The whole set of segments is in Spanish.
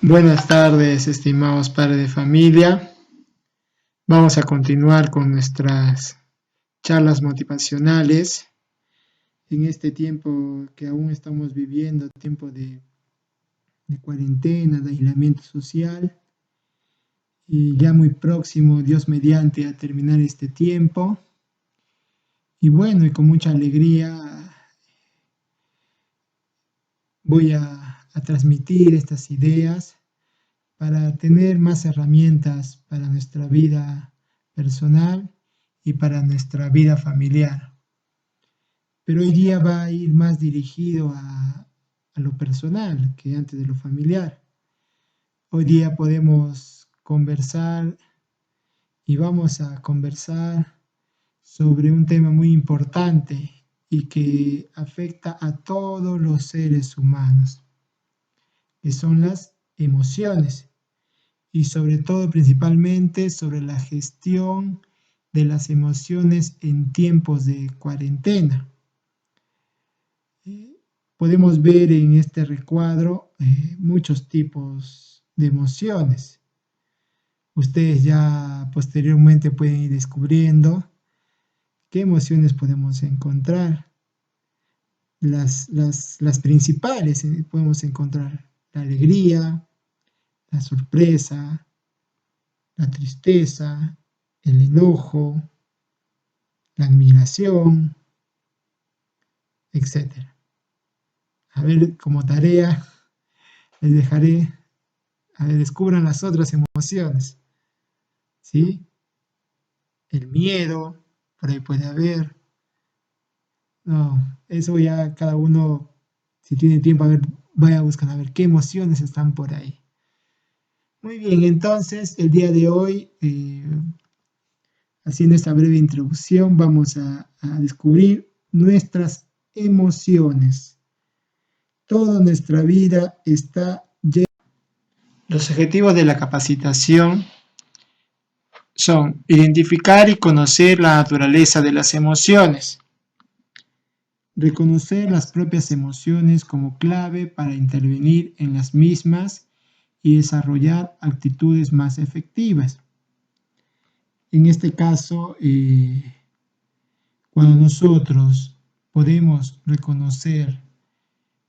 Buenas tardes, estimados padres de familia. Vamos a continuar con nuestras charlas motivacionales en este tiempo que aún estamos viviendo, tiempo de cuarentena, de aislamiento social, y ya muy próximo, Dios mediante, a terminar este tiempo. Y bueno, y con mucha alegría voy a transmitir estas ideas para tener más herramientas para nuestra vida personal y para nuestra vida familiar. Pero hoy día va a ir más dirigido a lo personal que antes de lo familiar. Hoy día podemos conversar y vamos a conversar sobre un tema muy importante y que afecta a todos los seres humanos, que son las emociones. Y sobre todo, principalmente, sobre la gestión de las emociones en tiempos de cuarentena. Podemos ver en este recuadro muchos tipos de emociones. Ustedes ya posteriormente pueden ir descubriendo qué emociones podemos encontrar. Las principales podemos encontrar la alegría, la sorpresa, la tristeza, el enojo, la admiración, etc. A ver, como tarea, les dejaré, a ver, descubran las otras emociones, ¿sí? El miedo, por ahí puede haber. No, eso ya cada uno, si tiene tiempo, a ver, vaya a buscar a ver qué emociones están por ahí. Muy bien, entonces, el día de hoy, haciendo esta breve introducción, vamos a descubrir nuestras emociones. Toda nuestra vida está llena. Los objetivos de la capacitación son identificar y conocer la naturaleza de las emociones, reconocer las propias emociones como clave para intervenir en las mismas y desarrollar actitudes más efectivas. En este caso, cuando nosotros podemos reconocer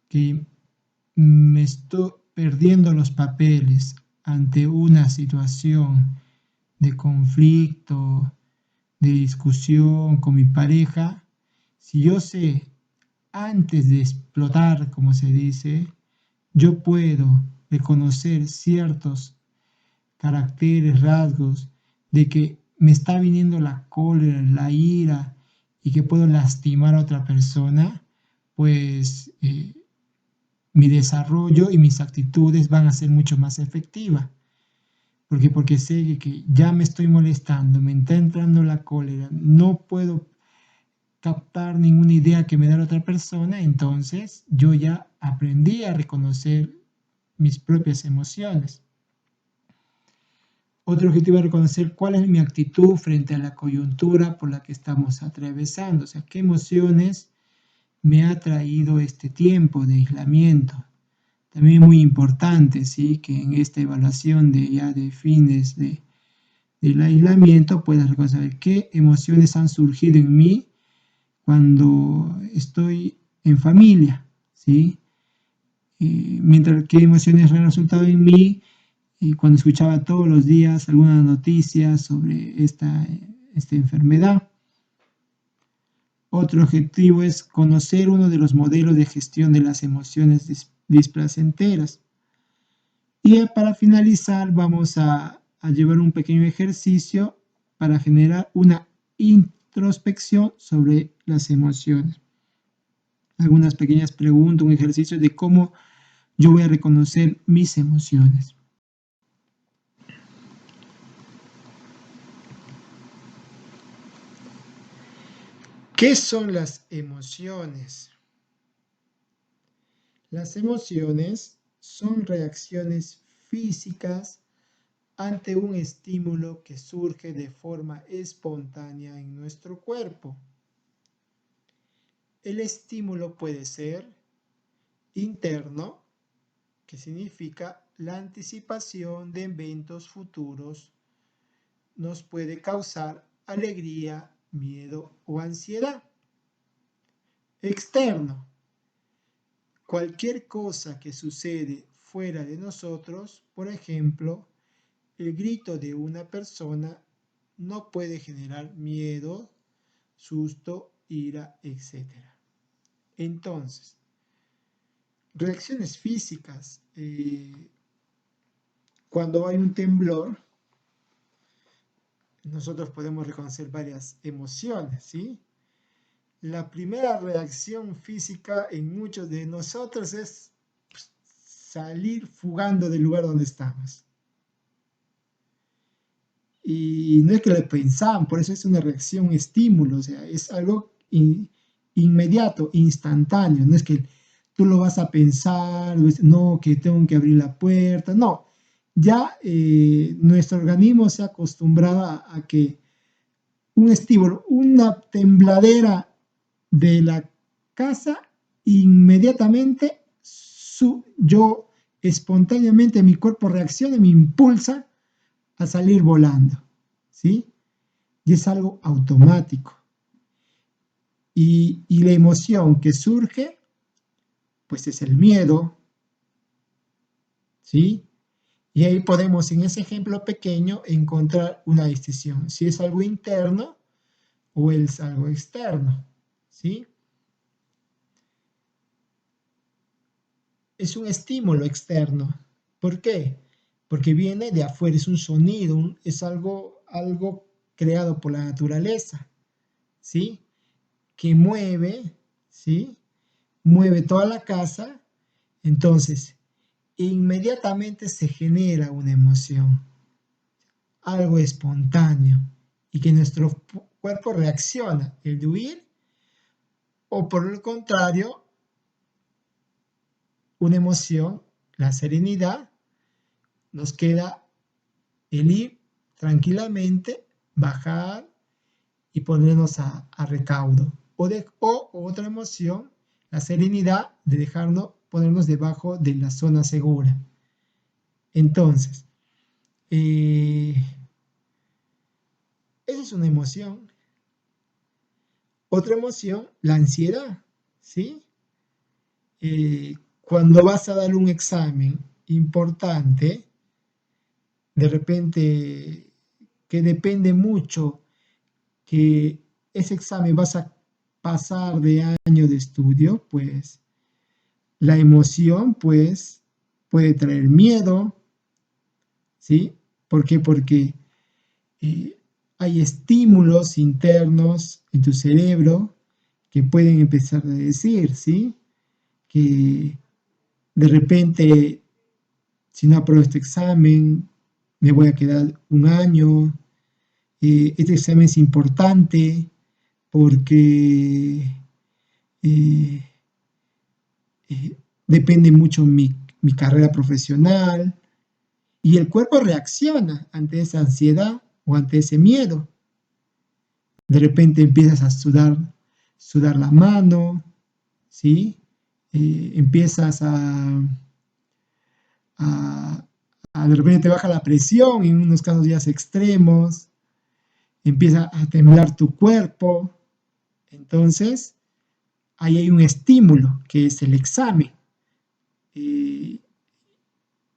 que me estoy perdiendo los papeles ante una situación de conflicto, de discusión con mi pareja, si yo sé antes de explotar, como se dice, yo puedo reconocer ciertos caracteres, rasgos de que me está viniendo la cólera, la ira y que puedo lastimar a otra persona, pues mi desarrollo y mis actitudes van a ser mucho más efectivas. Porque sé que ya me estoy molestando, me está entrando la cólera, no puedo captar ninguna idea que me da la otra persona, entonces yo ya aprendí a reconocer mis propias emociones. Otro objetivo es reconocer cuál es mi actitud frente a la coyuntura por la que estamos atravesando, o sea, qué emociones me ha traído este tiempo de aislamiento. También es muy importante, ¿sí?, que en esta evaluación de fines del aislamiento puedas reconocer qué emociones han surgido en mí cuando estoy en familia, ¿sí? Mientras qué emociones han resultado en mí cuando escuchaba todos los días algunas noticias sobre esta enfermedad. Otro objetivo es conocer uno de los modelos de gestión de las emociones displacenteras. Y para finalizar vamos a llevar un pequeño ejercicio para generar una introspección sobre las emociones. Algunas pequeñas preguntas, un ejercicio de cómo yo voy a reconocer mis emociones. ¿Qué son las emociones? Las emociones son reacciones físicas ante un estímulo que surge de forma espontánea en nuestro cuerpo. El estímulo puede ser interno que significa la anticipación de eventos futuros, nos puede causar alegría, miedo o ansiedad. Externo. Cualquier cosa que sucede fuera de nosotros, por ejemplo, el grito de una persona no puede generar miedo, susto, ira, etc. Entonces, reacciones físicas. Cuando hay un temblor, nosotros podemos reconocer varias emociones, ¿sí? La primera reacción física en muchos de nosotros es salir fugando del lugar donde estamos. Y no es que lo pensamos, por eso es una reacción, un estímulo, o sea, es algo inmediato, instantáneo, no es que tú lo vas a pensar, no, que tengo que abrir la puerta, no, ya nuestro organismo se ha acostumbrado a que un estímulo, una tembladera de la casa, inmediatamente yo espontáneamente mi cuerpo reacciona y me impulsa a salir volando, ¿sí? Y es algo automático. Y la emoción que surge, pues es el miedo, ¿sí? Y ahí podemos, en ese ejemplo pequeño, encontrar una distinción, si es algo interno o es algo externo, ¿sí? Es un estímulo externo. ¿Por qué? Porque viene de afuera, es un sonido, es algo creado por la naturaleza, ¿sí? Que mueve, ¿sí? Mueve toda la casa, entonces inmediatamente se genera una emoción, algo espontáneo, y que nuestro cuerpo reacciona, el de huir, o por el contrario, una emoción, la serenidad, nos queda el ir tranquilamente, bajar y ponernos a recaudo. O otra emoción, la serenidad de dejarnos ponernos debajo de la zona segura. Entonces, esa es una emoción. Otra emoción, la ansiedad, ¿sí? Cuando vas a dar un examen importante, de repente que depende mucho que ese examen vas a pasar de año de estudio, pues la emoción, pues, puede traer miedo, ¿sí? ¿Por qué? Porque hay estímulos internos en tu cerebro que pueden empezar a decir, ¿sí? Que de repente, si no apruebo este examen, me voy a quedar un año. Este examen es importante porque eh, depende mucho mi carrera profesional, y el cuerpo reacciona ante esa ansiedad o ante ese miedo. De repente empiezas a sudar la mano, ¿sí? Empiezas de repente te baja la presión, en unos casos ya extremos, empieza a temblar tu cuerpo. Entonces, ahí hay un estímulo, que es el examen, que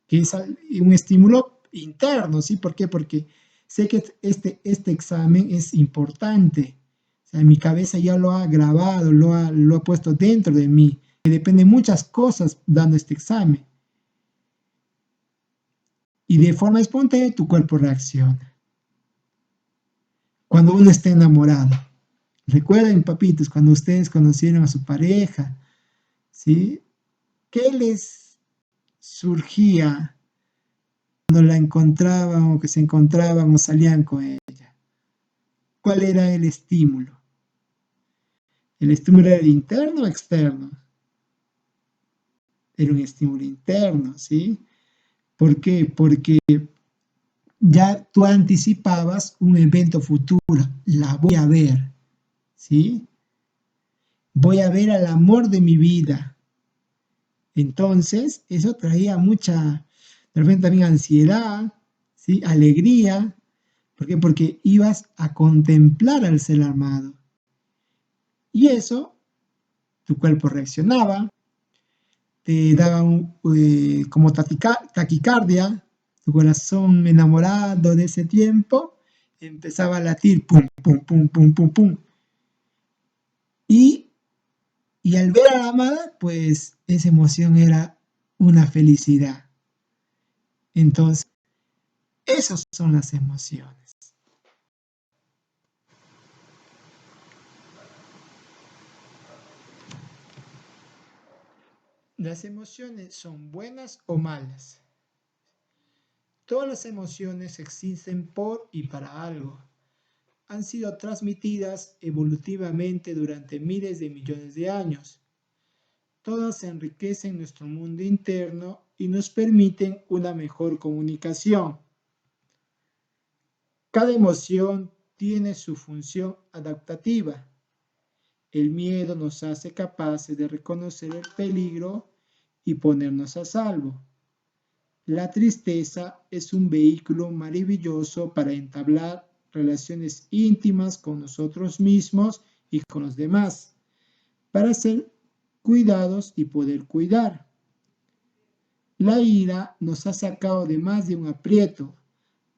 es un estímulo interno, ¿sí? ¿Por qué? Porque sé que este examen es importante. O sea, mi cabeza ya lo ha grabado, lo ha puesto dentro de mí. Que depende de muchas cosas dando este examen. Y de forma espontánea tu cuerpo reacciona. Cuando uno está enamorado. Recuerden, papitos, cuando ustedes conocieron a su pareja, ¿sí? ¿Qué les surgía cuando la encontraban o que se encontraban o salían con ella? ¿Cuál era el estímulo? ¿El estímulo era interno o externo? Era un estímulo interno, ¿sí? ¿Por qué? Porque ya tú anticipabas un evento futuro, la voy a ver, ¿sí? Voy a ver al amor de mi vida. Entonces, eso traía mucha, de repente también ansiedad, ¿sí? Alegría. ¿Por qué? Porque ibas a contemplar al ser amado. Y eso, tu cuerpo reaccionaba, te daba como taquicardia, tu corazón enamorado de ese tiempo empezaba a latir, pum, pum, pum, pum, pum, pum. Y, y al ver a la amada, pues esa emoción era una felicidad. Entonces, esas son las emociones. Las emociones son buenas o malas. Todas las emociones existen por y para algo. Han sido transmitidas evolutivamente durante miles de millones de años. Todas enriquecen nuestro mundo interno y nos permiten una mejor comunicación. Cada emoción tiene su función adaptativa. El miedo nos hace capaces de reconocer el peligro y ponernos a salvo. La tristeza es un vehículo maravilloso para entablar relaciones íntimas con nosotros mismos y con los demás, para ser cuidados y poder cuidar. La ira nos ha sacado de más de un aprieto,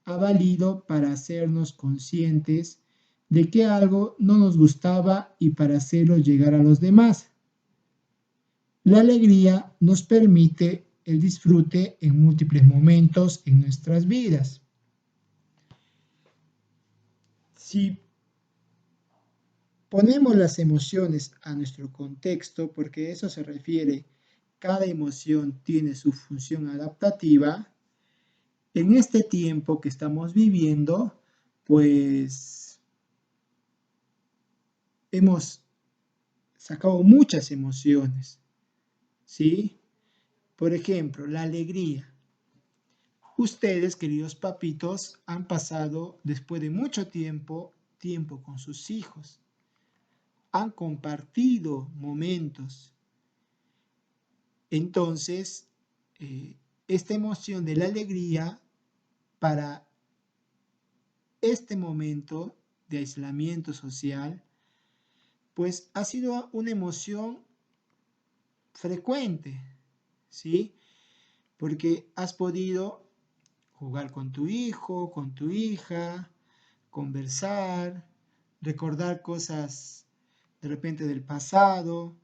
ha valido para hacernos conscientes de que algo no nos gustaba y para hacerlo llegar a los demás. La alegría nos permite el disfrute en múltiples momentos en nuestras vidas. Si ponemos las emociones a nuestro contexto, porque eso se refiere, cada emoción tiene su función adaptativa, en este tiempo que estamos viviendo, pues hemos sacado muchas emociones, ¿sí? Por ejemplo, la alegría. Ustedes, queridos papitos, han pasado después de mucho tiempo con sus hijos. Han compartido momentos. Entonces, esta emoción de la alegría para este momento de aislamiento social, pues ha sido una emoción frecuente, ¿sí? Porque has podido jugar con tu hijo, con tu hija, conversar, recordar cosas de repente del pasado,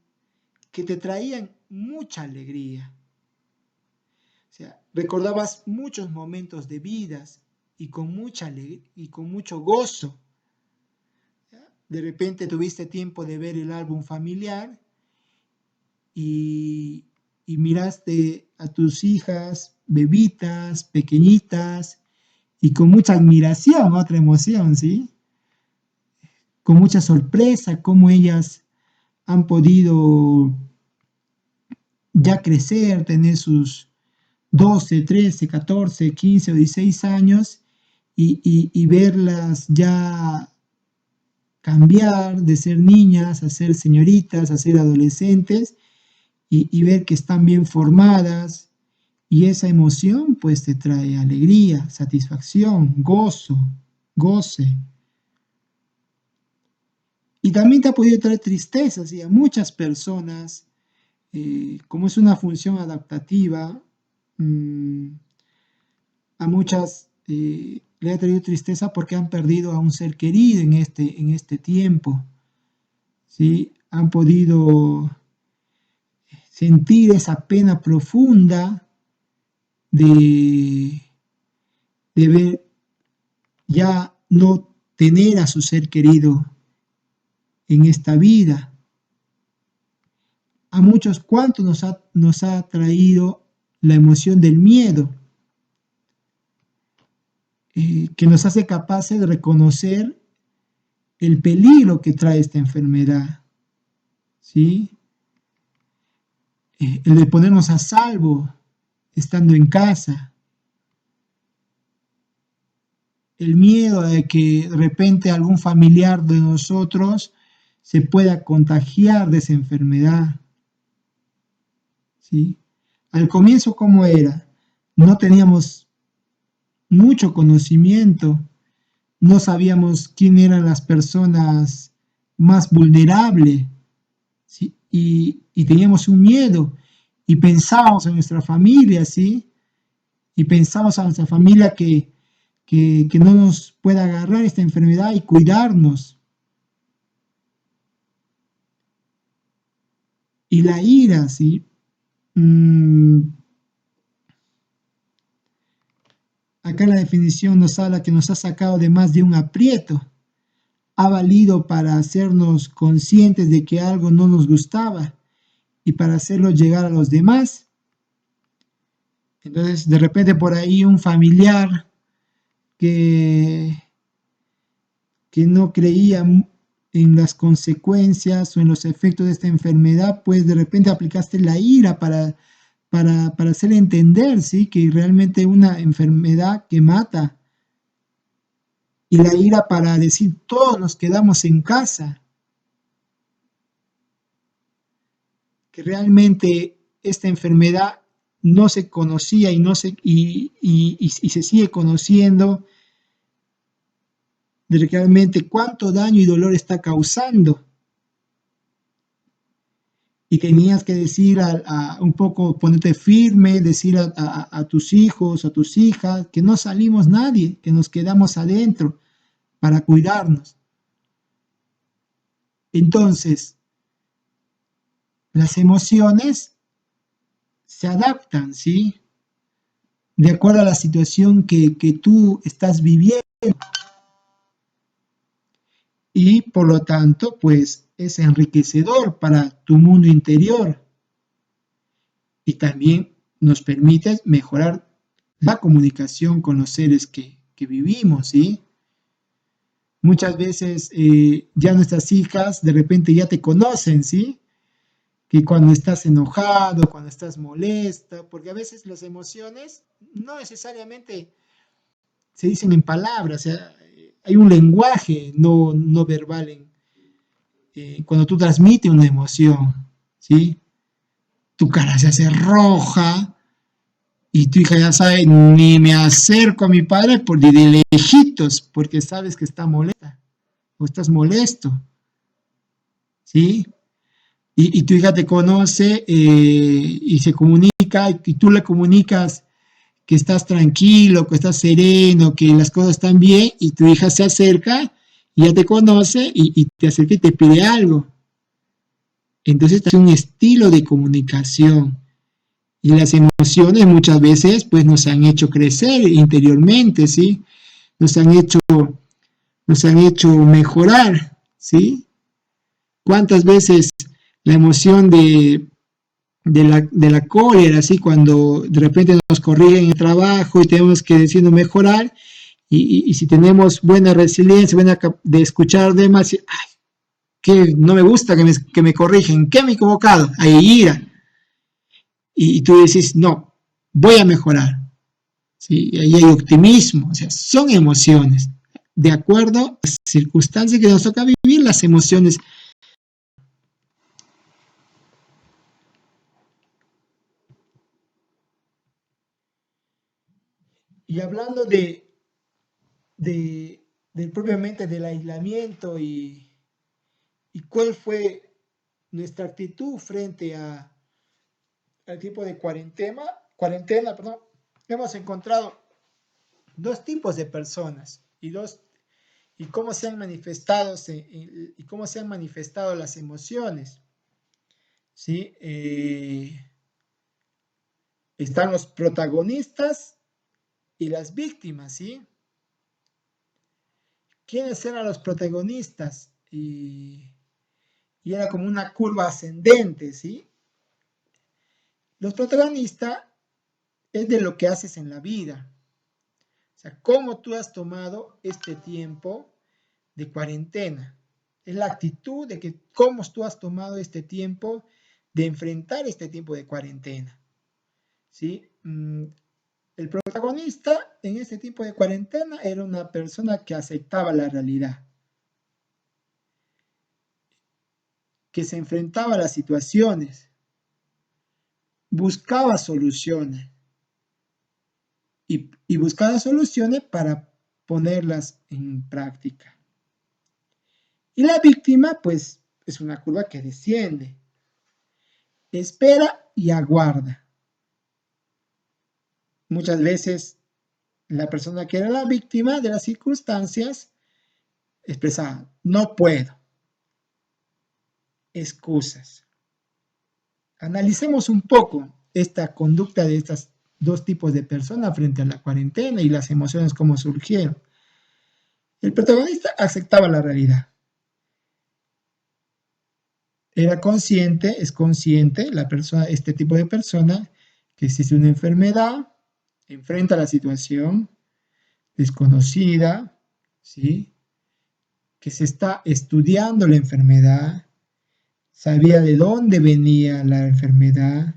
que te traían mucha alegría. O sea, recordabas muchos momentos de vidas y con mucho gozo. De repente tuviste tiempo de ver el álbum familiar y miraste a tus hijas, bebitas, pequeñitas, y con mucha admiración, otra emoción, ¿sí? Con mucha sorpresa, cómo ellas han podido ya crecer, tener sus 12, 13, 14, 15 o 16 años y verlas ya cambiar de ser niñas a ser señoritas, a ser adolescentes y ver que están bien formadas y esa emoción pues te trae alegría, satisfacción, goce. Y también te ha podido traer tristezas y a muchas personas, como es una función adaptativa, a muchas le ha traído tristeza porque han perdido a un ser querido en este tiempo, ¿sí? Han podido sentir esa pena profunda de ver ya no tener a su ser querido en esta vida. A muchos, ¿cuánto nos ha traído la emoción del miedo? Que nos hace capaces de reconocer el peligro que trae esta enfermedad, ¿sí? El de ponernos a salvo estando en casa, el miedo de que de repente algún familiar de nosotros se pueda contagiar de esa enfermedad, ¿sí? Al comienzo, ¿cómo era? No teníamos mucho conocimiento, no sabíamos quién eran las personas más vulnerables, ¿sí? Y teníamos un miedo y pensábamos en nuestra familia, ¿sí? Y pensábamos a nuestra familia que no nos pueda agarrar esta enfermedad y cuidarnos. Y la ira, ¿sí? Mm, Acá la definición nos habla que nos ha sacado de más de un aprieto. Ha valido para hacernos conscientes de que algo no nos gustaba y para hacerlo llegar a los demás. Entonces, de repente por ahí un familiar que, que no creía en las consecuencias o en los efectos de esta enfermedad, pues de repente aplicaste la ira para hacer entender, ¿sí? Que realmente una enfermedad que mata. Y la ira para decir, todos nos quedamos en casa. Que realmente esta enfermedad no se conocía y, no se, y se sigue conociendo de realmente cuánto daño y dolor está causando. Y tenías que decir un poco, ponerte firme, decir a tus hijos, a tus hijas, que no salimos nadie, que nos quedamos adentro para cuidarnos. Entonces, las emociones se adaptan, ¿sí? De acuerdo a la situación que tú estás viviendo y por lo tanto, pues es enriquecedor para tu mundo interior y también nos permite mejorar la comunicación con los seres que vivimos, ¿sí? Muchas veces ya nuestras hijas de repente ya te conocen, ¿sí? Que cuando estás enojado, cuando estás molesta, porque a veces las emociones no necesariamente se dicen en palabras, o sea, hay un lenguaje no verbal cuando tú transmites una emoción, ¿sí? Tu cara se hace roja y tu hija ya sabe, ni me acerco a mi padre por de lejitos, porque sabes que está molesta o estás molesto, ¿sí? Y tu hija te conoce y se comunica y tú le comunicas que estás tranquilo, que estás sereno, que las cosas están bien y tu hija se acerca y ya te conoce y te acerca y te pide algo. Entonces es un estilo de comunicación y las emociones muchas veces pues nos han hecho crecer interiormente, ¿sí? Nos han hecho, nos han hecho mejorar, ¿sí? ¿Cuántas veces la emoción de la cólera, ¿sí? Cuando de repente nos corrigen en el trabajo y tenemos que decirnos mejorar y si tenemos buena resiliencia, buena de escuchar demás, ay, que no me gusta que me corrigen, que me he equivocado, hay ira. Y tú decís, no, voy a mejorar. ¿Sí? Y ahí hay optimismo, o sea, son emociones. De acuerdo a las circunstancias que nos toca vivir, las emociones. Y hablando propiamente del aislamiento y cuál fue nuestra actitud frente al tipo de cuarentena, perdón, hemos encontrado dos tipos de personas y cómo se han manifestado y cómo se han manifestado las emociones, ¿sí? Están los protagonistas y las víctimas, ¿sí? ¿Quiénes eran los protagonistas? Y era como una curva ascendente, ¿sí? Los protagonistas es de lo que haces en la vida. O sea, cómo tú has tomado este tiempo de cuarentena. Es la actitud de que cómo tú has tomado este tiempo de enfrentar este tiempo de cuarentena. ¿Sí? El protagonista en este tipo de cuarentena era una persona que aceptaba la realidad, que se enfrentaba a las situaciones, buscaba soluciones y buscaba soluciones para ponerlas en práctica. Y la víctima, pues, es una curva que desciende, espera y aguarda. Muchas veces la persona que era la víctima de las circunstancias expresaba, no puedo, excusas. Analicemos un poco esta conducta de estos dos tipos de personas frente a la cuarentena y las emociones cómo surgieron. El protagonista aceptaba la realidad. Era consciente, es consciente la persona, este tipo de persona, que existe una enfermedad, enfrenta la situación desconocida, ¿sí? Que se está estudiando la enfermedad, sabía de dónde venía la enfermedad,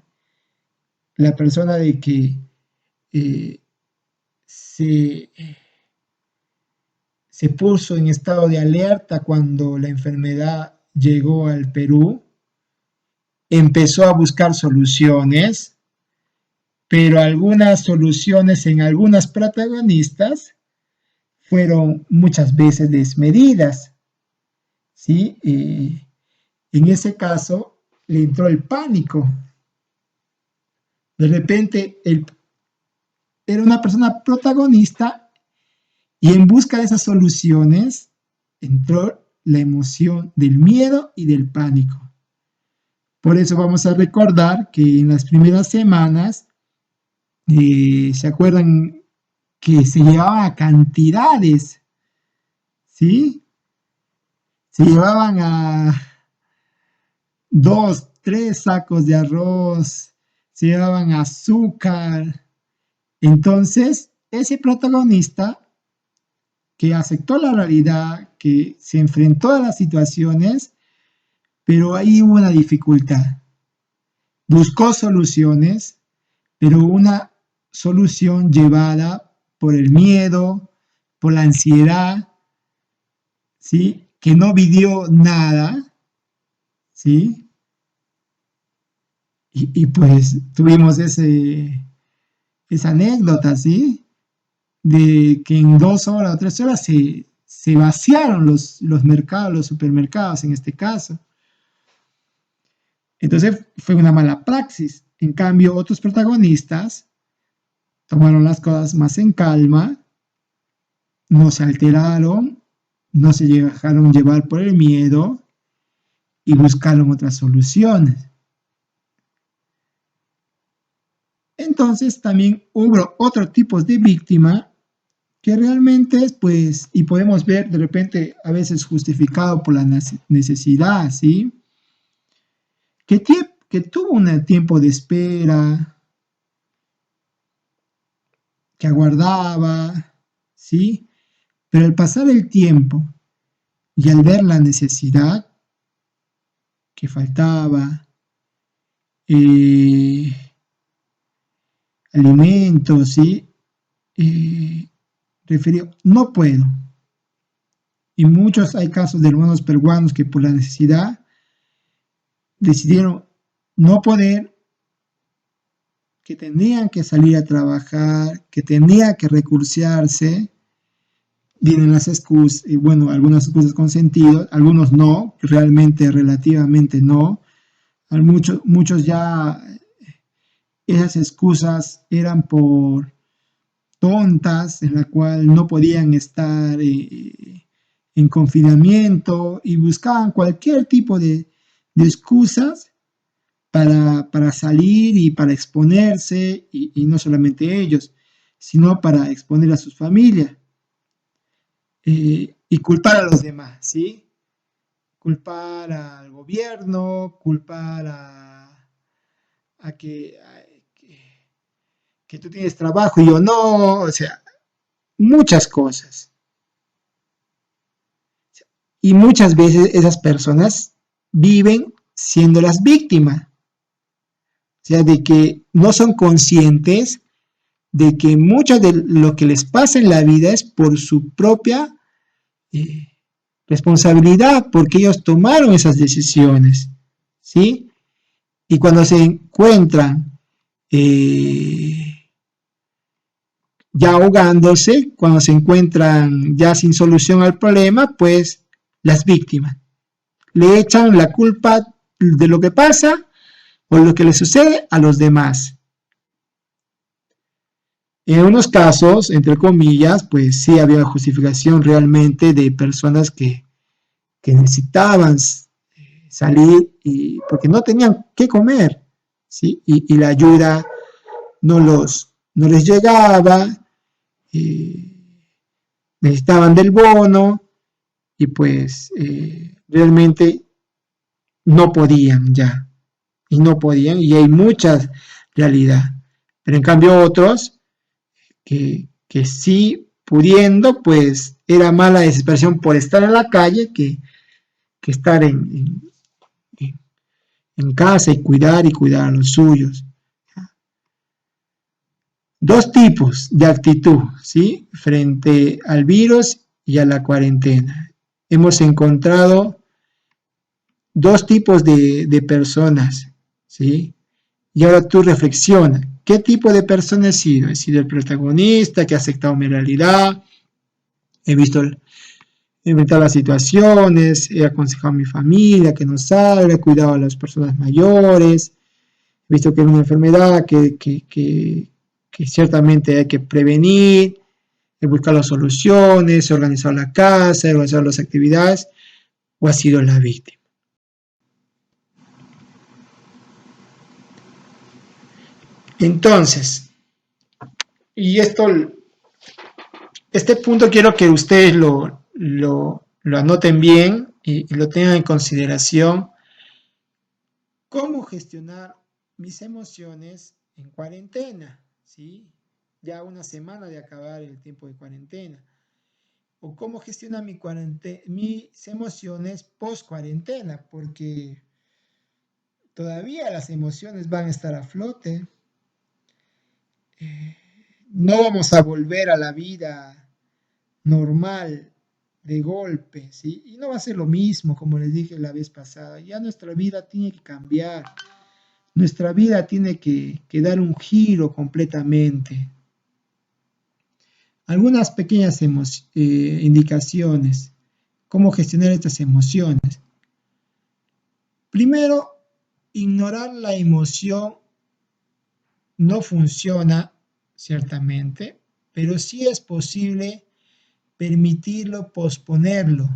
la persona de que se puso en estado de alerta cuando la enfermedad llegó al Perú, empezó a buscar soluciones, pero algunas soluciones en algunas protagonistas fueron muchas veces desmedidas, ¿sí? En ese caso le entró el pánico. De repente era una persona protagonista y en busca de esas soluciones entró la emoción del miedo y del pánico. Por eso vamos a recordar que en las primeras semanas, ¿se acuerdan que se llevaban a cantidades? ¿Sí? Se llevaban a 2, 3 sacos de arroz, se llevaban azúcar. Entonces, ese protagonista que aceptó la realidad, que se enfrentó a las situaciones, pero ahí hubo una dificultad. Buscó soluciones, pero una solución llevada por el miedo, por la ansiedad, ¿sí? Que no vivió nada, ¿sí? Y pues tuvimos esa anécdota, ¿sí? De que en 2 horas o 3 horas se vaciaron los mercados, los supermercados en este caso. Entonces fue una mala praxis. En cambio, otros protagonistas tomaron las cosas más en calma, no se alteraron, no se dejaron llevar por el miedo y buscaron otras soluciones. Entonces también hubo otro tipo de víctima que realmente es, pues, y podemos ver de repente a veces justificado por la necesidad, ¿sí? Que tuvo un tiempo de espera, que aguardaba, ¿sí? Pero al pasar el tiempo y al ver la necesidad que faltaba, alimentos, ¿sí? Refirió, no puedo. Y muchos hay casos de hermanos peruanos que por la necesidad decidieron no poder, que tenían que salir a trabajar, que tenían que recursearse. Vienen las excusas, bueno, algunas excusas con sentido, algunos no, realmente, relativamente no. Muchos ya esas excusas eran por tontas, en la cual no podían estar en confinamiento y buscaban cualquier tipo de excusas para salir y para exponerse, y no solamente ellos, sino para exponer a sus familias. Y culpar a los demás, ¿sí? Culpar al gobierno, culpar a que tú tienes trabajo y yo no, o sea, muchas cosas. Y muchas veces esas personas viven siendo las víctimas. O sea, de que no son conscientes de que mucho de lo que les pasa en la vida es por su propia responsabilidad, porque ellos tomaron esas decisiones, ¿sí? Y cuando se encuentran ya ahogándose, cuando se encuentran ya sin solución al problema, pues las víctimas le echan la culpa de lo que pasa o lo que le sucede a los demás. En unos casos, entre comillas, pues sí había justificación realmente de personas que necesitaban salir porque no tenían qué comer, ¿sí? Y la ayuda no les llegaba, necesitaban del bono y pues realmente no podían ya, y no podían, y hay mucha realidad. Pero en cambio otros que sí pudiendo, pues era más la desesperación por estar en la calle que estar en casa y cuidar a los suyos. Dos tipos de actitud, ¿sí? Frente al virus y a la cuarentena. Hemos encontrado dos tipos de personas, ¿sí? Y ahora tú reflexiona, ¿qué tipo de persona he sido? He sido el protagonista que ha aceptado mi realidad, he visto, he inventado las situaciones, he aconsejado a mi familia que no salga, he cuidado a las personas mayores, he visto que es una enfermedad que ciertamente hay que prevenir, he buscado las soluciones, he organizado la casa, he organizado las actividades, o ha sido la víctima. Entonces, y este punto quiero que ustedes lo anoten bien y lo tengan en consideración. ¿Cómo gestionar mis emociones en cuarentena? ¿Sí? Ya una semana de acabar el tiempo de cuarentena. O cómo gestionar mis emociones post cuarentena, porque todavía las emociones van a estar a flote. No vamos a volver a la vida normal de golpe, ¿sí? Y no va a ser lo mismo, como les dije la vez pasada. Ya nuestra vida tiene que cambiar. Nuestra vida tiene que dar un giro completamente. Algunas pequeñas indicaciones. ¿Cómo gestionar estas emociones? Primero, ignorar la emoción no funciona, ciertamente, pero sí es posible permitirlo, posponerlo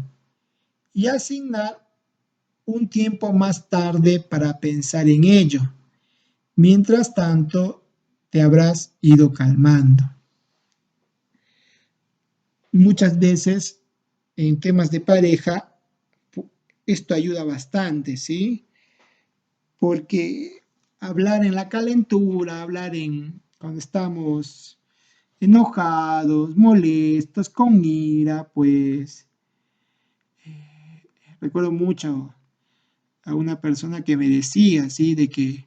y asignar un tiempo más tarde para pensar en ello. Mientras tanto, te habrás ido calmando. Muchas veces en temas de pareja, esto ayuda bastante, ¿sí? Porque hablar en la calentura, cuando estamos enojados, molestos, con ira, pues recuerdo mucho a una persona que me decía, ¿sí? De que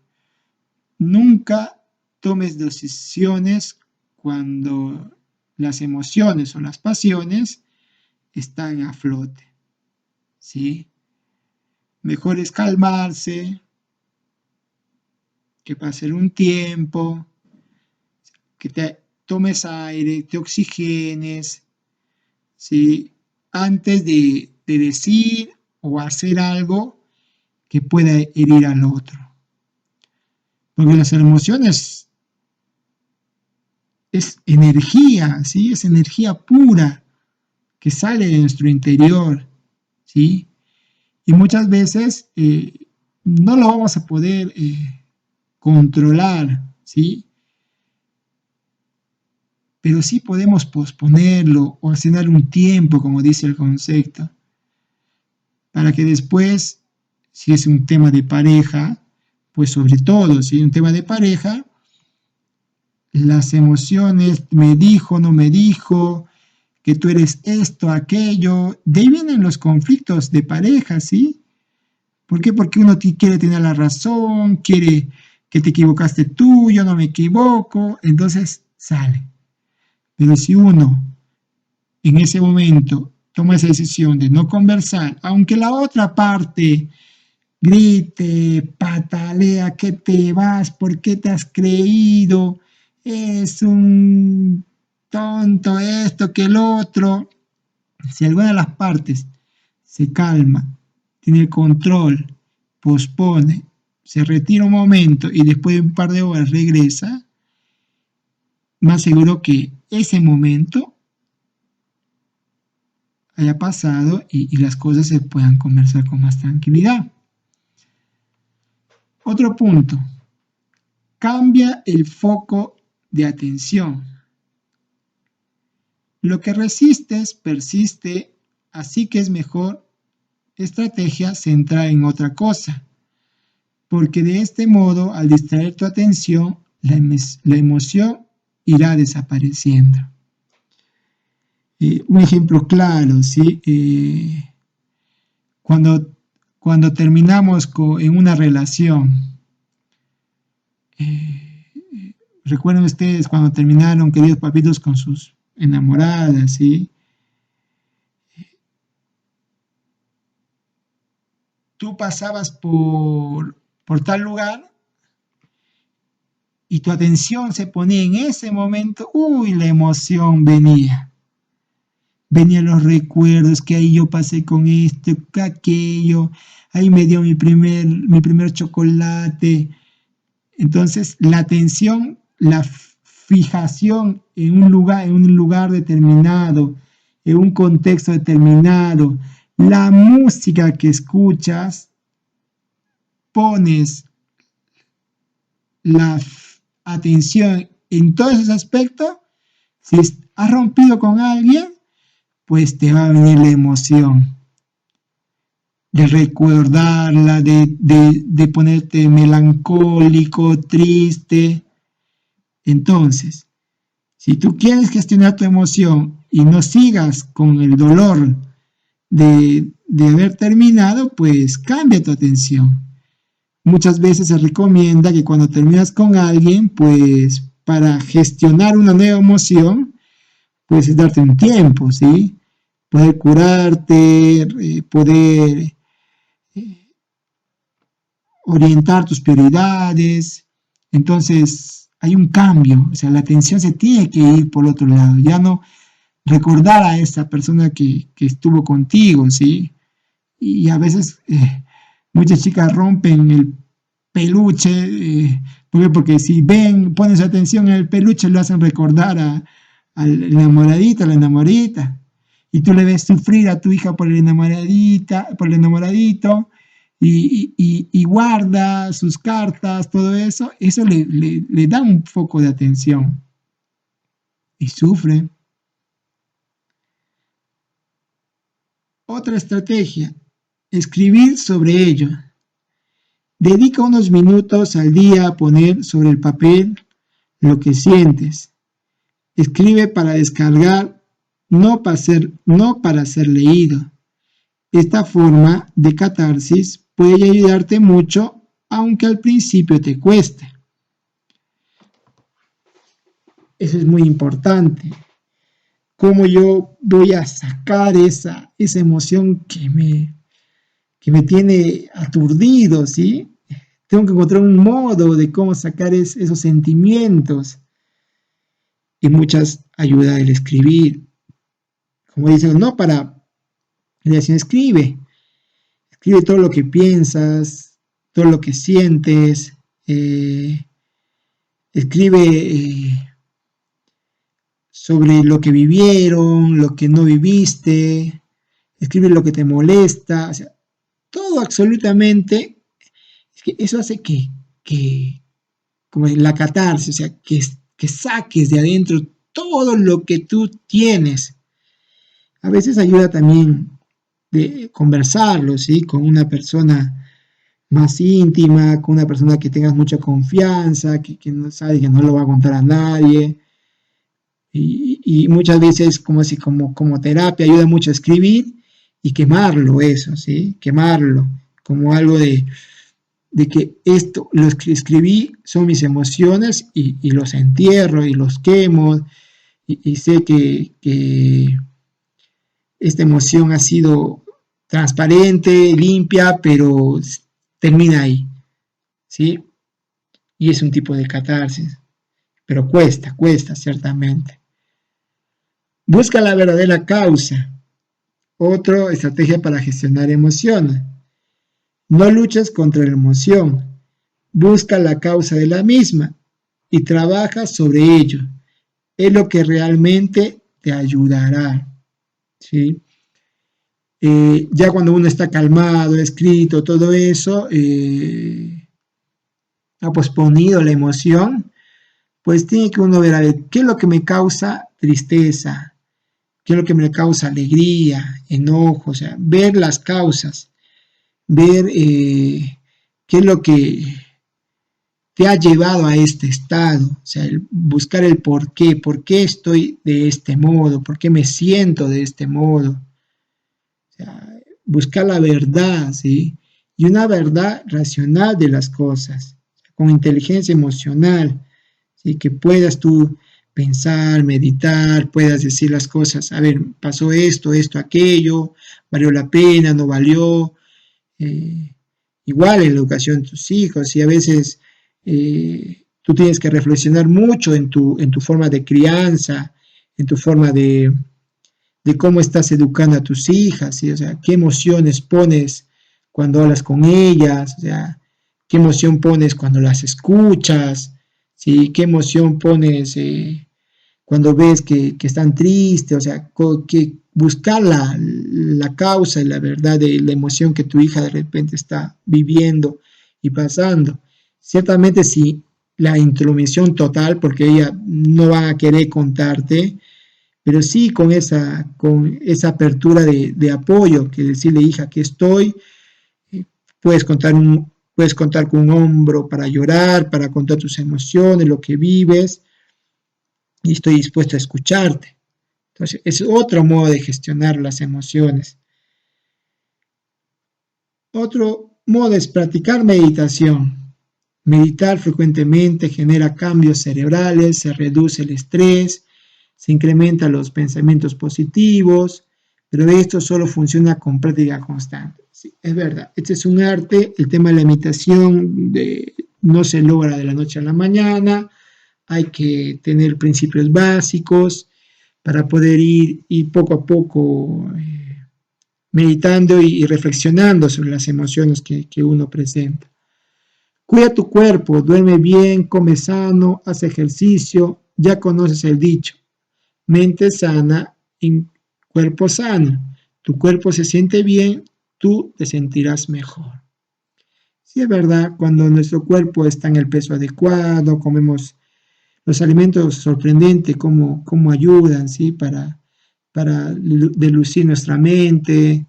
nunca tomes decisiones cuando las emociones o las pasiones están a flote, ¿sí? Mejor es calmarse, que pase un tiempo, que te tomes aire, te oxigenes, ¿sí? Antes de decir o hacer algo que pueda herir al otro. Porque las emociones es energía, ¿sí? Es energía pura que sale de nuestro interior, ¿sí? Y muchas veces no lo vamos a poder controlar, ¿sí? Pero sí podemos posponerlo o asignar un tiempo, como dice el concepto, para que después, si es un tema de pareja, pues sobre todo, si es un tema de pareja, las emociones, me dijo, no me dijo, que tú eres esto, aquello, de ahí vienen los conflictos de pareja, ¿sí? ¿Por qué? Porque uno quiere tener la razón, quiere que te equivocaste tú, yo no me equivoco, entonces sale. Pero si uno en ese momento toma esa decisión de no conversar, aunque la otra parte grite, patalea, que te vas, ¿por qué te has creído? Es un tonto esto que el otro. Si alguna de las partes se calma, tiene el control, pospone, se retira un momento y después de un par de horas regresa, más seguro que ese momento haya pasado y las cosas se puedan conversar con más tranquilidad. Otro punto, cambia el foco de atención. Lo que resistes persiste, así que es mejor estrategia centrar en otra cosa, porque de este modo, al distraer tu atención, la emoción irá desapareciendo. Un ejemplo claro, ¿sí? Cuando terminamos en una relación, recuerden ustedes cuando terminaron, queridos papitos, con sus enamoradas, ¿sí? Tú pasabas por tal lugar y tu atención se ponía en ese momento, uy, la emoción venía. Venían los recuerdos que ahí yo pasé con esto, aquello, ahí me dio mi primer chocolate. Entonces, la atención, la fijación en un lugar determinado, en un contexto determinado, la música que escuchas, pones la atención en todos esos aspectos. Si has rompido con alguien, pues te va a venir la emoción de recordarla, de ponerte melancólico, triste. Entonces, si tú quieres gestionar tu emoción y no sigas con el dolor de haber terminado, pues cambia tu atención. Muchas veces se recomienda que cuando terminas con alguien, pues para gestionar una nueva emoción, pues es darte un tiempo, ¿sí? Poder curarte, poder orientar tus prioridades. Entonces hay un cambio, o sea, la atención se tiene que ir por otro lado, ya no recordar a esa persona que estuvo contigo, ¿sí? Y a veces muchas chicas rompen el peluche, porque si ponen su atención en el peluche, lo hacen recordar al enamoradito, a la enamoradita. Y tú le ves sufrir a tu hija por el enamoradito, y guarda sus cartas, todo eso, eso le da un foco de atención. Y sufre. Otra estrategia, escribir sobre ello. Dedica unos minutos al día a poner sobre el papel lo que sientes. Escribe para descargar, no para ser leído. Esta forma de catarsis puede ayudarte mucho, aunque al principio te cueste. Eso es muy importante. Cómo yo voy a sacar esa emoción que me tiene aturdido, ¿sí? Tengo que encontrar un modo de cómo sacar esos sentimientos. Y muchas ayuda el escribir. Como dicen, no para decir, escribe todo lo que piensas, todo lo que sientes, escribe sobre lo que vivieron, lo que no viviste, escribe lo que te molesta, o sea, todo absolutamente, es que eso hace que como la catarsis, o sea, que saques de adentro todo lo que tú tienes. A veces ayuda también de conversarlo, ¿sí? Con una persona más íntima, con una persona que tengas mucha confianza, que no sabe que no lo va a contar a nadie. Y muchas veces como terapia ayuda mucho a escribir y quemarlo eso, ¿sí? Quemarlo como algo de que esto, lo que escribí son mis emociones y los entierro y los quemo y sé que esta emoción ha sido transparente, limpia, pero termina ahí, ¿sí? Y es un tipo de catarsis, pero cuesta, ciertamente. Busca la verdadera causa. Otra estrategia para gestionar emociones. No luches contra la emoción, busca la causa de la misma y trabaja sobre ello. Es lo que realmente te ayudará, ¿sí? Ya cuando uno está calmado, escrito, todo eso, ha posponido la emoción, pues tiene que uno ver, a ver, ¿qué es lo que me causa tristeza? ¿Qué es lo que me causa alegría, enojo? O sea, ver las causas, ver qué es lo que te ha llevado a este estado, o sea, buscar el por qué estoy de este modo, por qué me siento de este modo, o sea, buscar la verdad, ¿sí? Y una verdad racional de las cosas, con inteligencia emocional, ¿sí? Que puedas tú pensar, meditar, puedas decir las cosas, a ver, pasó esto, aquello, valió la pena, no valió, eh, igual en la educación de tus hijos, y a veces tú tienes que reflexionar mucho en tu forma de crianza, en tu forma de cómo estás educando a tus hijas, ¿sí? O sea, qué emociones pones cuando hablas con ellas, o sea, qué emoción pones cuando las escuchas, ¿sí? Qué emoción pones cuando ves que están tristes, o sea, que buscar la causa y la verdad de la emoción que tu hija de repente está viviendo y pasando. Ciertamente si la intromisión total, porque ella no va a querer contarte, pero sí con esa apertura de apoyo, que decirle, hija, aquí estoy, puedes puedes contar con un hombro para llorar, para contar tus emociones, lo que vives, y estoy dispuesto a escucharte. Entonces, es otro modo de gestionar las emociones. Otro modo es practicar meditación. Meditar frecuentemente genera cambios cerebrales, se reduce el estrés, se incrementan los pensamientos positivos, pero esto solo funciona con práctica constante. Sí, es verdad, este es un arte, el tema de la meditación no se logra de la noche a la mañana, hay que tener principios básicos para poder ir poco a poco meditando y reflexionando sobre las emociones que uno presenta. Cuida tu cuerpo, duerme bien, come sano, haz ejercicio, ya conoces el dicho, mente sana, cuerpo sano. Tu cuerpo se siente bien, tú te sentirás mejor. Sí, es verdad, cuando nuestro cuerpo está en el peso adecuado, comemos los alimentos sorprendentes, cómo ayudan, ¿sí? Para delucir nuestra mente,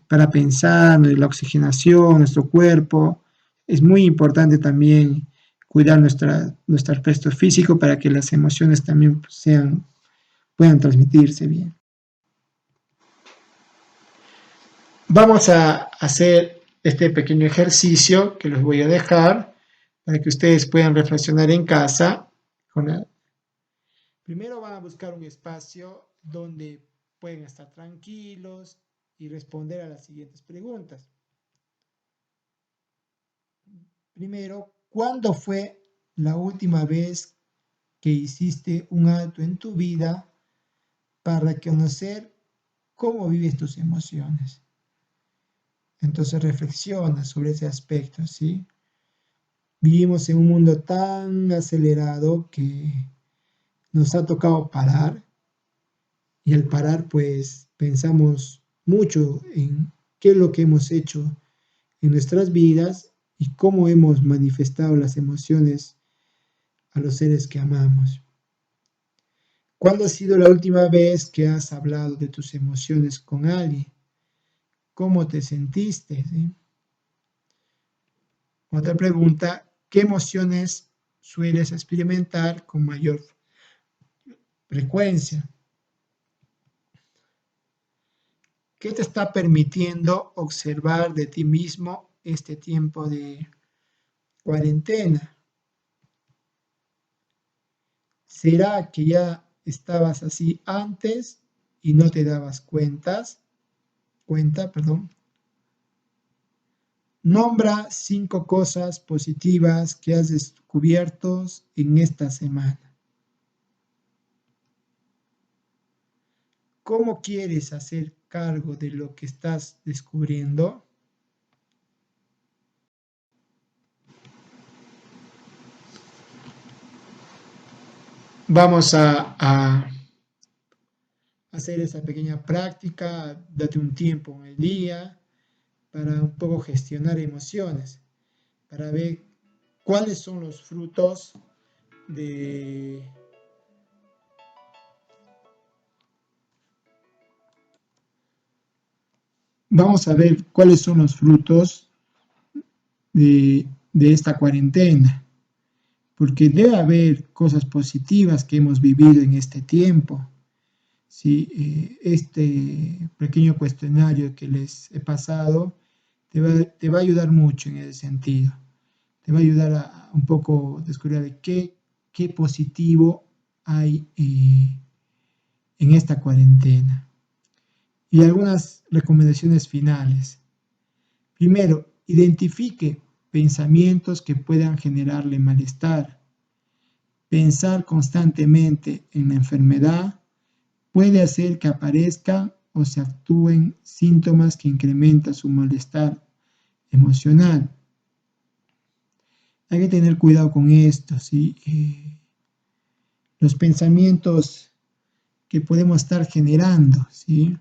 para pensar, la oxigenación, nuestro cuerpo. Es muy importante también cuidar nuestro aspecto físico para que las emociones también puedan transmitirse bien. Vamos a hacer este pequeño ejercicio que los voy a dejar para que ustedes puedan reflexionar en casa. Primero van a buscar un espacio donde pueden estar tranquilos y responder a las siguientes preguntas. Primero, ¿cuándo fue la última vez que hiciste un alto en tu vida para conocer cómo vives tus emociones? Entonces reflexiona sobre ese aspecto, ¿sí? Vivimos en un mundo tan acelerado que nos ha tocado parar y al parar pues pensamos mucho en qué es lo que hemos hecho en nuestras vidas y cómo hemos manifestado las emociones a los seres que amamos. ¿Cuándo ha sido la última vez que has hablado de tus emociones con alguien? ¿Cómo te sentiste? ¿Sí? Otra pregunta, ¿qué emociones sueles experimentar con mayor frecuencia? ¿Qué te está permitiendo observar de ti mismo este tiempo de cuarentena? ¿Será que ya estabas así antes y no te dabas cuenta, perdón? Nombra 5 cosas positivas que has descubierto en esta semana. ¿Cómo quieres hacer cargo de lo que estás descubriendo? Vamos a hacer esa pequeña práctica, date un tiempo en el día para un poco gestionar emociones, para ver cuáles son los frutos de... Vamos a ver cuáles son los frutos de esta cuarentena, porque debe haber cosas positivas que hemos vivido en este tiempo. ¿Sí? Este pequeño cuestionario que les he pasado te va a ayudar mucho en ese sentido. Te va a ayudar a un poco descubrir qué positivo hay en esta cuarentena. Y algunas recomendaciones finales. Primero, identifique pensamientos que puedan generarle malestar. Pensar constantemente en la enfermedad puede hacer que aparezcan o se actúen síntomas que incrementan su malestar emocional. Hay que tener cuidado con esto, ¿sí? Los pensamientos que podemos estar generando, ¿sí?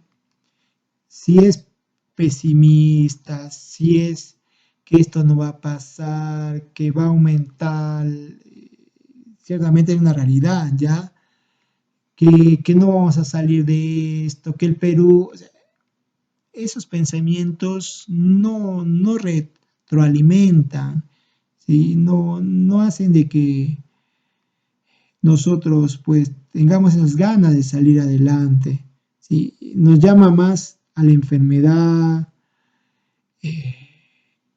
Si es pesimista, si es que esto no va a pasar, que va a aumentar, ciertamente es una realidad, ¿ya? Que no vamos a salir de esto, que el Perú, o sea, esos pensamientos no retroalimentan, ¿sí? No hacen de que nosotros pues tengamos esas ganas de salir adelante, ¿sí? Nos llama más a la enfermedad, eh,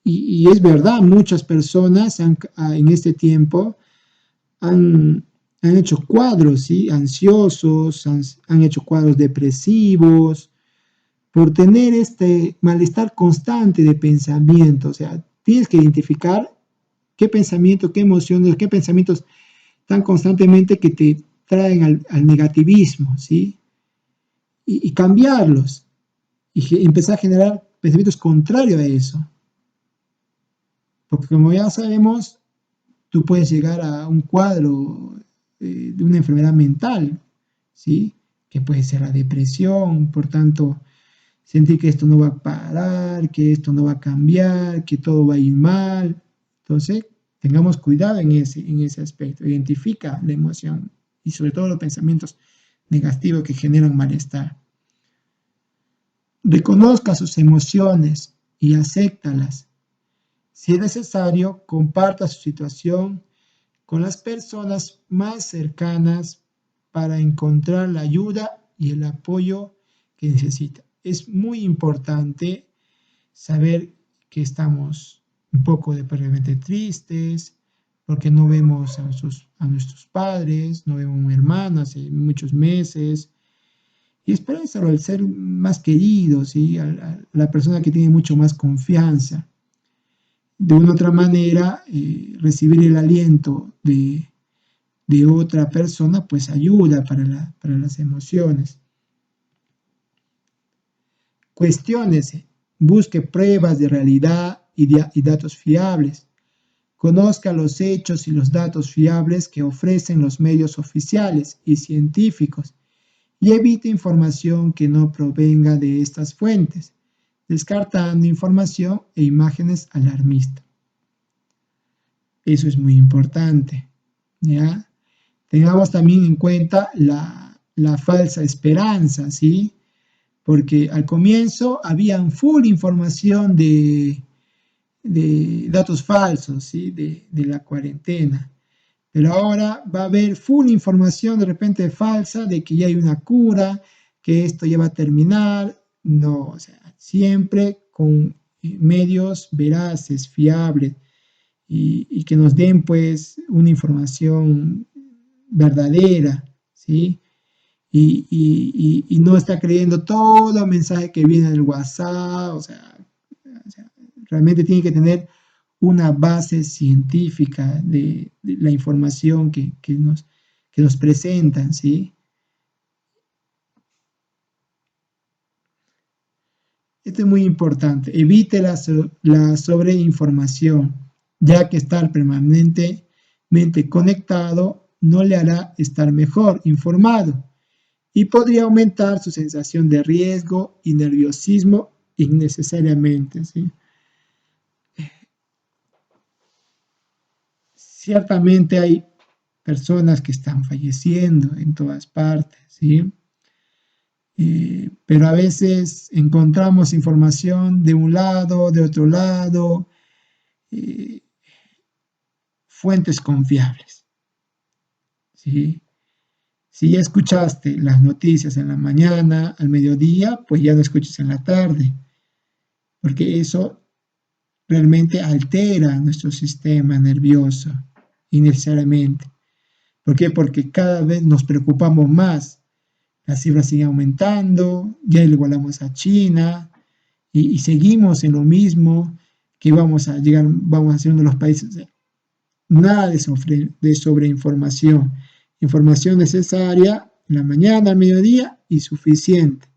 y es verdad, muchas personas en este tiempo han hecho cuadros, ¿sí? Ansiosos, han hecho cuadros depresivos, por tener este malestar constante de pensamiento. O sea, tienes que identificar qué pensamiento, qué emociones, qué pensamientos tan constantemente que te traen al negativismo, ¿sí? Y cambiarlos, y empezar a generar pensamientos contrarios a eso. Porque como ya sabemos, tú puedes llegar a un cuadro de una enfermedad mental, ¿sí? Que puede ser la depresión, por tanto, sentir que esto no va a parar, que esto no va a cambiar, que todo va a ir mal. Entonces, tengamos cuidado en ese aspecto. Identifica la emoción y sobre todo los pensamientos negativos que generan malestar. Reconozca sus emociones y acéptalas. Si es necesario, comparta su situación con las personas más cercanas para encontrar la ayuda y el apoyo que necesita. Es muy importante saber que estamos un poco depresivamente tristes, porque no vemos a nuestros padres, no vemos a un hermano hace muchos meses, y exprésalo al ser más querido, ¿sí? A la persona que tiene mucho más confianza. De una otra manera, recibir el aliento de otra persona, pues ayuda para las emociones. Cuestiónese, busque pruebas de realidad y datos fiables. Conozca los hechos y los datos fiables que ofrecen los medios oficiales y científicos y evite información que no provenga de estas fuentes, descartando información e imágenes alarmistas. Eso es muy importante, ¿ya? Tengamos también en cuenta la falsa esperanza, ¿sí? Porque al comienzo había full información de datos falsos, ¿sí? De la cuarentena. Pero ahora va a haber full información de repente falsa de que ya hay una cura, que esto ya va a terminar. No, o sea, siempre con medios veraces, fiables, y que nos den pues una información verdadera, ¿sí? Y no está creyendo todo el mensaje que viene del WhatsApp, o sea, realmente tiene que tener una base científica de la información que nos presentan, ¿sí? Esto es muy importante. Evite la sobreinformación, ya que estar permanentemente conectado no le hará estar mejor informado y podría aumentar su sensación de riesgo y nerviosismo innecesariamente, ¿sí? Ciertamente hay personas que están falleciendo en todas partes, ¿sí? Pero a veces encontramos información de un lado, de otro lado, eh, fuentes confiables, ¿sí? Si ya escuchaste las noticias en la mañana, al mediodía, pues ya no escuches en la tarde, porque eso realmente altera nuestro sistema nervioso innecesariamente. ¿Por qué? Porque cada vez nos preocupamos más. Las cifras siguen aumentando, ya le igualamos a China y seguimos en lo mismo que vamos a llegar, vamos a ser uno de los países. Nada de sobreinformación. Información necesaria en la mañana, al mediodía y suficiente,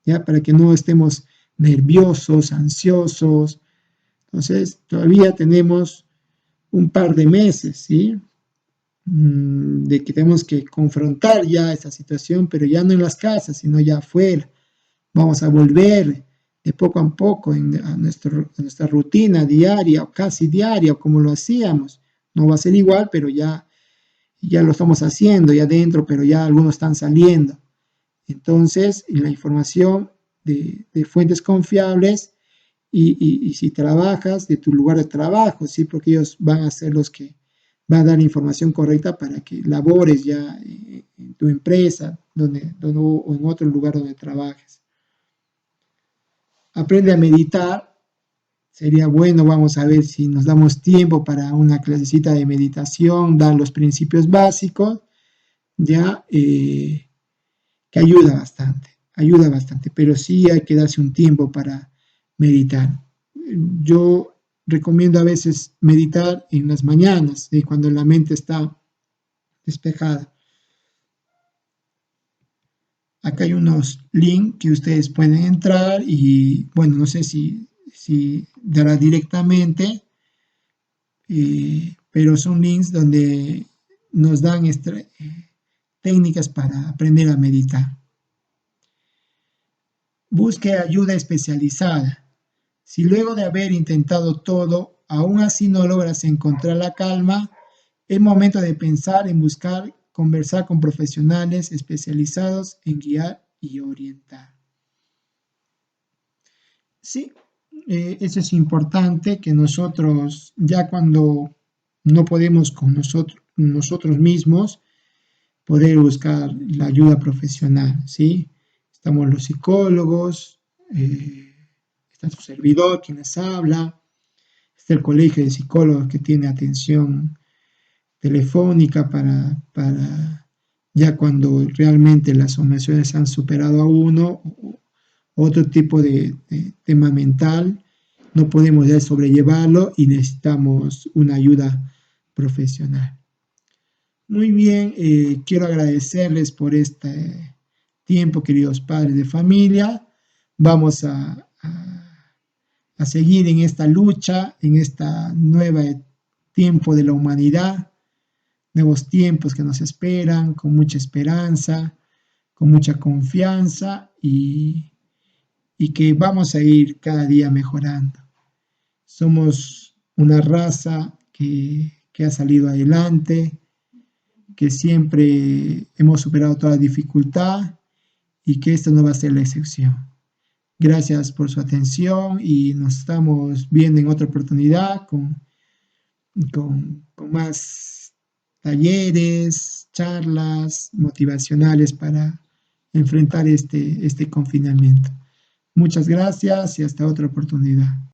¿ya? Para que no estemos nerviosos, ansiosos. Entonces, todavía tenemos un par de meses, ¿sí? De que tenemos que confrontar ya esta situación, pero ya no en las casas, sino ya afuera. Vamos a volver de poco a poco a nuestra rutina diaria o casi diaria, o como lo hacíamos. No va a ser igual, pero ya lo estamos haciendo, ya dentro, pero ya algunos están saliendo. Entonces, la información de fuentes confiables y si trabajas de tu lugar de trabajo, ¿sí? Porque ellos van a ser los que van a dar la información correcta para que labores ya en tu empresa o en otro lugar donde trabajes. Aprende a meditar. Sería bueno, vamos a ver si nos damos tiempo para una clasecita de meditación, dar los principios básicos, ya que ayuda bastante, pero sí hay que darse un tiempo para meditar. Yo recomiendo a veces meditar en las mañanas, cuando la mente está despejada. Acá hay unos links que ustedes pueden entrar y, bueno, no sé si dará directamente, pero son links donde nos dan técnicas para aprender a meditar. Busque ayuda especializada. Si luego de haber intentado todo, aún así no logras encontrar la calma, es momento de pensar en conversar con profesionales especializados en guiar y orientar. Sí, eso es importante, que nosotros, ya cuando no podemos con nosotros mismos, poder buscar la ayuda profesional, ¿sí? Estamos los psicólogos, está su servidor, quien les habla, está el colegio de psicólogos que tiene atención telefónica para ya cuando realmente las emociones han superado a uno, otro tipo de tema mental, no podemos ya sobrellevarlo y necesitamos una ayuda profesional. Muy bien, quiero agradecerles por este tiempo, queridos padres de familia. Vamos a seguir en esta lucha, en esta nueva tiempo de la humanidad, nuevos tiempos que nos esperan, con mucha esperanza, con mucha confianza y que vamos a ir cada día mejorando. Somos una raza que ha salido adelante, que siempre hemos superado toda dificultad y que esta no va a ser la excepción. Gracias por su atención y nos estamos viendo en otra oportunidad con más talleres, charlas motivacionales para enfrentar este confinamiento. Muchas gracias y hasta otra oportunidad.